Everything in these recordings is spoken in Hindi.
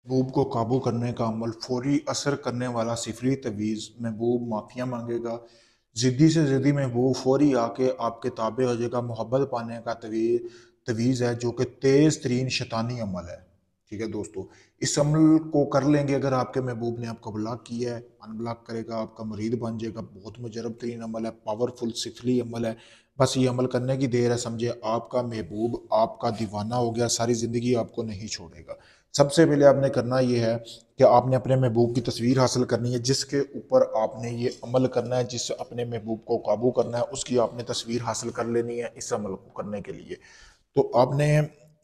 महबूब को काबू करने का अमल, फौरी असर करने वाला सिफरी तवीज़। महबूब माफ़िया मांगेगा, ज़िद्दी से ज़िद्दी महबूब फौरी आके आपके ताबे हो जाएगा। मोहब्बत पाने का तवीज़ है जो कि तेज़ तरीन शैतानी अमल है। ठीक है दोस्तों, इस अमल को कर लेंगे अगर आपके महबूब ने आपको ब्लॉक किया है, अनब्लॉक करेगा, आपका मुरीद बन जाएगा। बहुत मुजरब तरीन अमल है, पावरफुल सिफरी अमल है। बस ये अमल करने की देर है, समझे आपका महबूब आपका दीवाना हो गया, सारी ज़िंदगी आपको नहीं छोड़ेगा। सबसे पहले आपने करना ये है कि आपने अपने महबूब की तस्वीर हासिल करनी है, जिसके ऊपर आपने ये अमल करना है, जिस अपने महबूब को काबू करना है, उसकी आपने तस्वीर हासिल कर लेनी है इस अमल को करने के लिए। तो आपने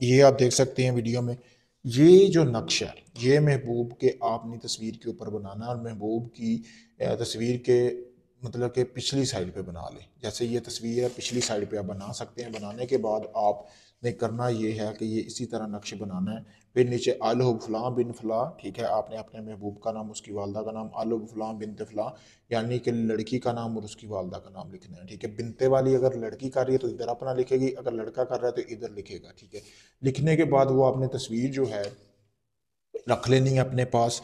ये आप देख सकते हैं वीडियो में, ये जो नक्शा है ये महबूब के आपने तस्वीर के ऊपर बनाना है, और महबूब की तस्वीर के मतलब कि पिछली साइड पे बना लें। जैसे ये तस्वीर है, पिछली साइड पे आप बना सकते हैं। बनाने के बाद आपने करना ये है कि ये इसी तरह नक्शे बनाना है। फिर नीचे आल फलां बिन फलां, ठीक है, आपने अपने महबूब का नाम, उसकी वालदा का नाम, आल फलां बिनत फलां, यानी कि लड़की का नाम और उसकी वालदा का नाम लिखना है। ठीक है, बिनते वाली अगर लड़की कर रही है तो इधर अपना लिखेगी, अगर लड़का कर रहा है तो इधर लिखेगा। ठीक है, लिखने के बाद वो आपने तस्वीर जो है रख लेनी है अपने पास।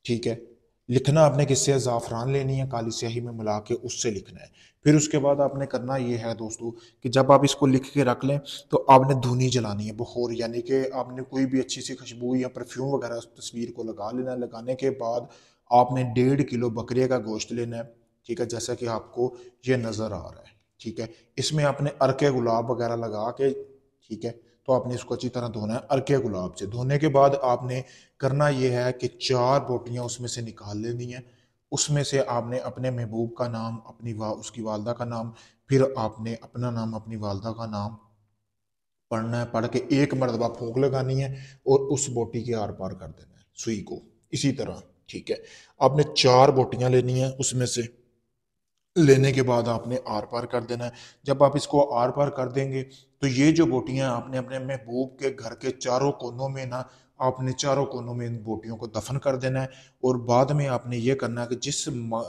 ठीक है, लिखना आपने किससे, ज़ाफ़रान लेनी है, काली स्याही में मिला के उससे लिखना है। फिर उसके बाद आपने करना ये है दोस्तों कि जब आप इसको लिख के रख लें तो आपने धुनी जलानी है, बखोर, यानी कि आपने कोई भी अच्छी सी खुशबू या परफ्यूम वगैरह उस तस्वीर को लगा लेना है। लगाने के बाद आपने 1.5 किलो बकरे का गोश्त लेना है। ठीक है, जैसा कि आपको ये नज़र आ रहा है। ठीक है, इसमें आपने अर्के गुलाब वगैरह लगा के, ठीक है, तो आपने इसको अच्छी तरह धोना है अर्के गुलाब से। धोने के बाद आपने करना यह है कि 4 बोटियां उसमें से निकाल लेनी है। उसमें से आपने अपने महबूब का नाम, उसकी वालदा का नाम, फिर आपने अपना नाम, अपनी वालदा का नाम पढ़ना है। पढ़ के एक मरतबा फूंक लगानी है और उस बोटी के आर पार कर देना है सुई को, इसी तरह। ठीक है, आपने 4 बोटियां लेनी है, उसमें से लेने के बाद आपने आर पार कर देना है। जब आप इसको आर पार कर देंगे तो ये जो बोटियां आपने अपने महबूब के घर के चारों कोनों में ना, आपने चारों कोनों में इन बोटियों को दफन कर देना है। और बाद में आपने ये करना है कि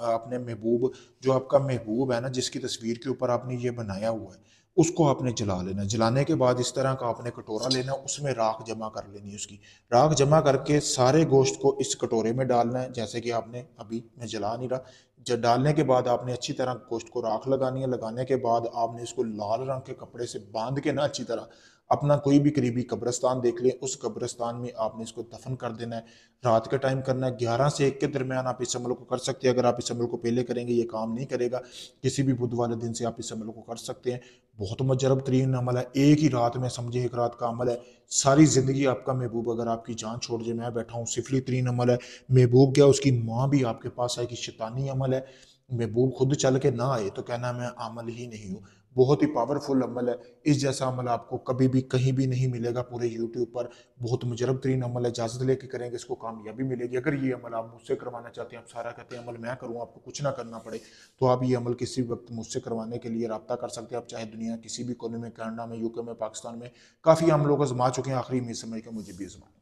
आपने महबूब, जो आपका महबूब है ना, जिसकी तस्वीर के ऊपर आपने ये बनाया हुआ है, उसको आपने जला लेना। जलाने के बाद इस तरह का आपने कटोरा लेना, उसमें राख जमा कर लेनी है। उसकी राख जमा करके सारे गोश्त को इस कटोरे में डालना है, जैसे कि आपने अभी, मैं जला नहीं रहा, जब डालने के बाद आपने अच्छी तरह गोश्त को राख लगानी है। लगाने के बाद आपने इसको लाल रंग के कपड़े से बांध के ना अच्छी तरह अपना कोई भी करीबी कब्रिस्तान देख लें, उस कब्रिस्तान में आपने इसको दफन कर देना है। रात के टाइम करना है, 11 से 1 के दरमियान आप इस अमल को कर सकते हैं। अगर आप इस अमल को पहले करेंगे ये काम नहीं करेगा। किसी भी बुध वाले दिन से आप इस अमल को कर सकते हैं। बहुत मुजरब तरीन अमल है, एक ही रात में, समझे, एक रात का अमल है। सारी ज़िंदगी आपका महबूब अगर आपकी जान छोड़ जाए, मैं बैठा हूँ, सिफली तरीन अमल है। महबूब क्या, उसकी माँ भी आपके पास आए कि शैतानी अमल है। महबूब खुद चल के ना आए तो कहना मैं अमल ही नहीं हूँ। बहुत ही पावरफुल अमल है। इस जैसा अमल आपको कभी भी कहीं भी नहीं मिलेगा पूरे यूट्यूब पर। बहुत मुजरब तरीन अमल है, इजाज़त लेके करेंगे इसको कामयाबी मिलेगी। अगर ये अमल आप मुझसे करवाना चाहते हैं, आप सारा कहते हैं अमल मैं करूँ, आपको कुछ ना करना पड़े, तो आप ये अमल किसी वक्त मुझसे करवाने के लिए रब्ता कर सकते हैं। आप चाहे दुनिया किसी भी कोने में, कनाडा में, यूके में, पाकिस्तान में, काफ़ी हम लोग आजमा चुके हैं। आखिरी में समझ के मुझे भी आजमाएं।